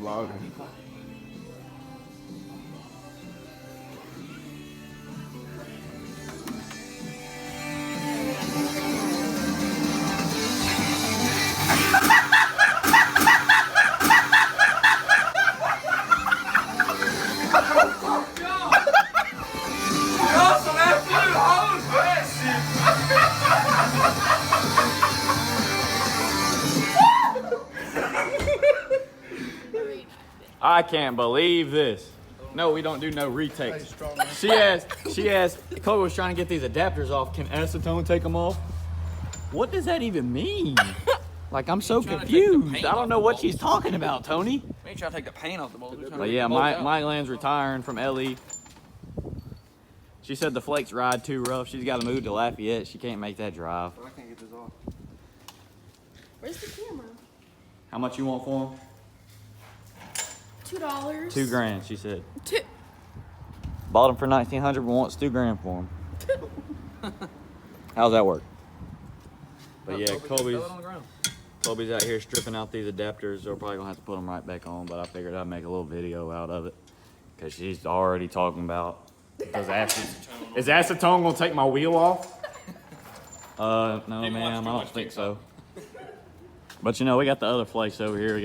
vlogging. I can't believe this. No, we don't do no retakes. She asked, Chloe was trying to get these adapters off. Can acetone take them off? What does that even mean? Like, I'm so confused. I don't know what she's talking about, Tony. We ain't trying to take the paint off the mold. But yeah, Mike Land's retiring from LE. She said the flakes ride too rough. She's got to move to Lafayette. She can't make that drive. I can't get this off. Where's the camera? How much you want for them? $2. $2 grand, she said. Two. Bought them for $1,900, but wants $2 grand for them. How's that work? But yeah, Colby's out here stripping out these adapters. They're probably gonna have to put them right back on, but I figured I'd make a little video out of it because she's already talking about is acetone gonna take my wheel off? No, ma'am, I don't think so. But you know, we got the other flakes over here. We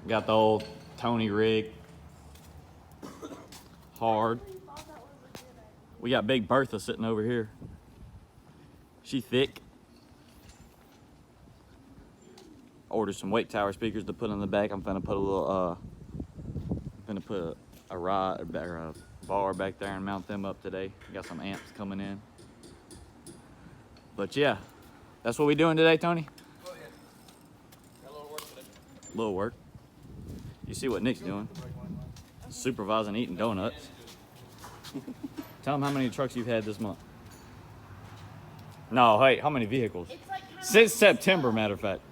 got the old Tony rig. Hard. We got Big Bertha sitting over here. She thick. Ordered some weight tower speakers to put in the back. I'm finna put a little a rod or a bar back there and mount them up today. Got some amps coming in. But yeah, that's what we doing today, Tony. Oh yeah. Got a little work today. Little work. You see what Nick's doing? Supervising eating donuts. Tell him how many trucks you've had this month. No, hey, how many vehicles? Since September, matter of fact.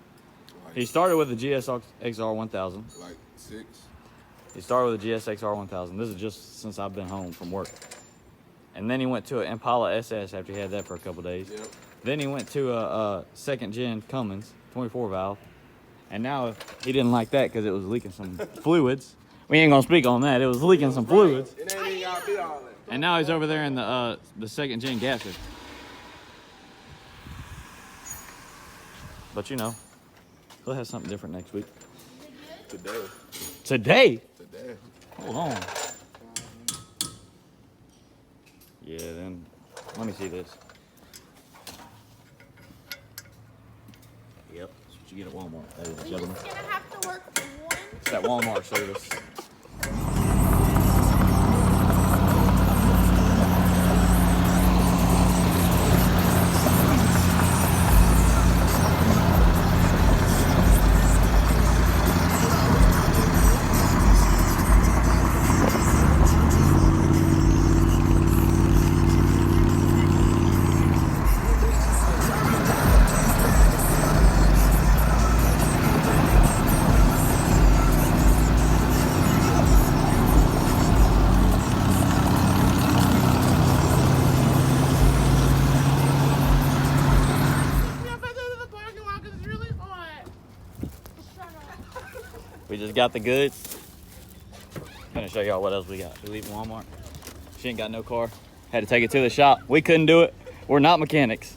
He started with the GSXR 1000. Like 6. He started with the GSXR 1000. This is just since I've been home from work. And then he went to an Impala SS after he had that for a couple days. Yep. Then he went to a second gen Cummins 24 valve. And now he didn't like that because it was leaking some fluids. We ain't gonna speak on that. It was leaking some fluids. It ain't even gotta be all that. And now he's over there in the second gen gasser. But you know, he'll have something different next week. Today. Today? Today. Hold on. Yeah, then let me see this. Yep, that's what you get at Walmart, ladies and gentlemen. He's gonna have to work for one. It's that Walmart service. We just got the goods. Gonna show y'all what else we got. We leave Walmart. She ain't got no car. Had to take it to the shop. We couldn't do it. We're not mechanics.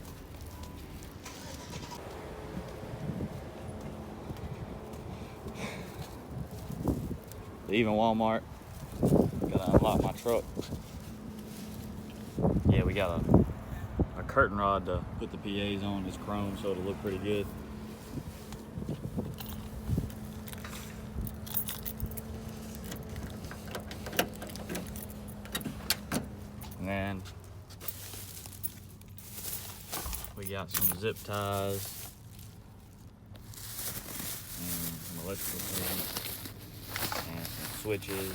Leaving Walmart. Gotta unlock my truck. Yeah, we got a curtain rod to put the PAs on. It's chrome, so it'll look pretty good. And then we got some zip ties and some electrical things and some switches,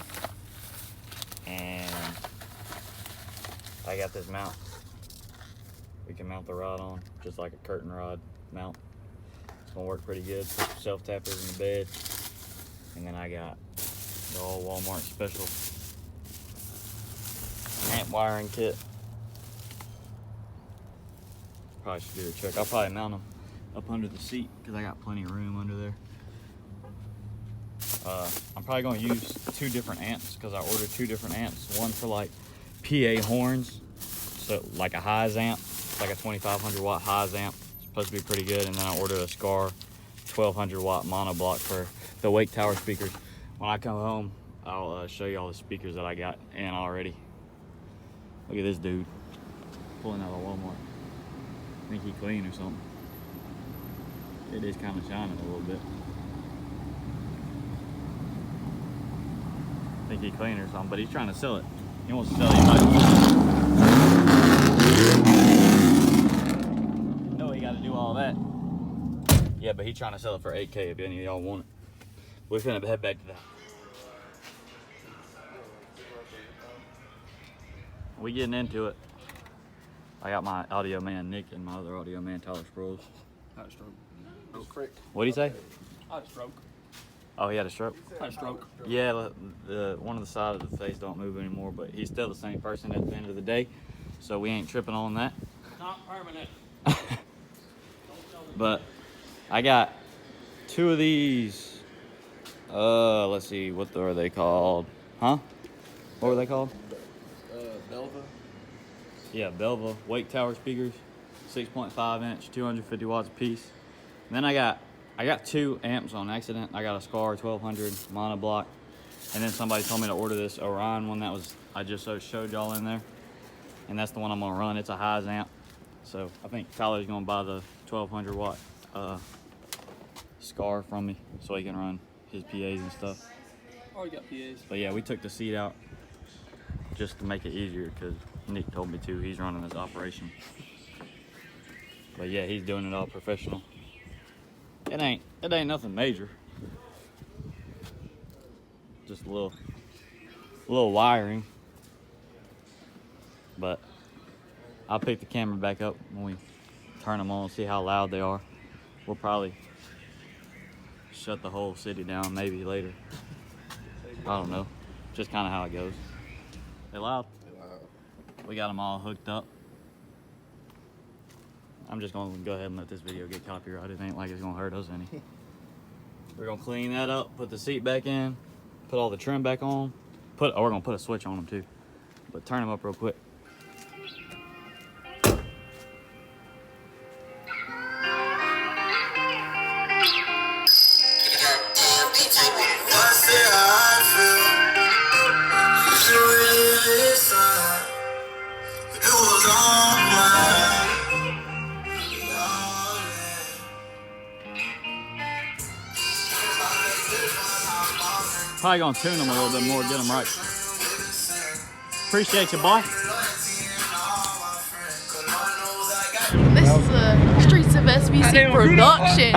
and I got this mount. We can mount the rod on just like a curtain rod mount. It's gonna work pretty good. Put some self tappers in the bed, and then I got the old Walmart special amp wiring kit. Probably should do a check. I'll probably mount them up under the seat because I got plenty of room under there. I'm probably gonna use 2 different amps because I ordered 2 different amps. One for like PA horns, so like a highs amp, like a 2500 watt highs amp. It's supposed to be pretty good. And then I ordered a Scar 1200 watt monoblock for the Wake Tower speakers. When I come home, I'll show you all the speakers that I got in already. Look at this dude pulling out of Walmart. I think he clean or something. It is kind of shining a little bit. I think he clean or something, but he's trying to sell it. He wants to sell it. You know he got to do all that. Yeah, but he's trying to sell it for $8K if any of y'all want it. We're finna head back to that. We getting into it. I got my audio man Nick and my other audio man Tyler Sproles. I had a stroke. What'd he say? I had a stroke. Oh, he had a stroke? I had a stroke. Yeah, one of the sides of the face don't move anymore, but he's still the same person at the end of the day, so we ain't tripping on that. Not permanent. But I got 2 of these. Let's see, what are they called? Huh? What were they called? Belva. Yeah, Belva Wake Tower speakers, 6.5 inch, 250 watts a piece. And then I got 2 amps on accident. I got a Scar 1200 monoblock, and then somebody told me to order this Orion one that was I just showed y'all in there, and that's the one I'm gonna run. It's a highs amp, so I think Tyler's gonna buy the 1200 watt Scar from me so he can run his PAs and stuff. Already got PAs. But yeah, we took the seat out just to make it easier because Nick told me to. He's running this operation. But yeah, he's doing it all professional. It ain't nothing major. Just a little wiring. But I'll pick the camera back up when we turn them on, see how loud they are. We'll probably shut the whole city down maybe later. I don't know. Just kind of how it goes. They loud? We got them all hooked up. I'm just gonna go ahead and let this video get copyrighted. It ain't like it's gonna hurt us any. We're gonna clean that up, put the seat back in, put all the trim back on. We're gonna put a switch on them too. But turn them up real quick. Probably gonna tune them a little bit more, get them right. Appreciate you, boy. This is a Streets of SBC production.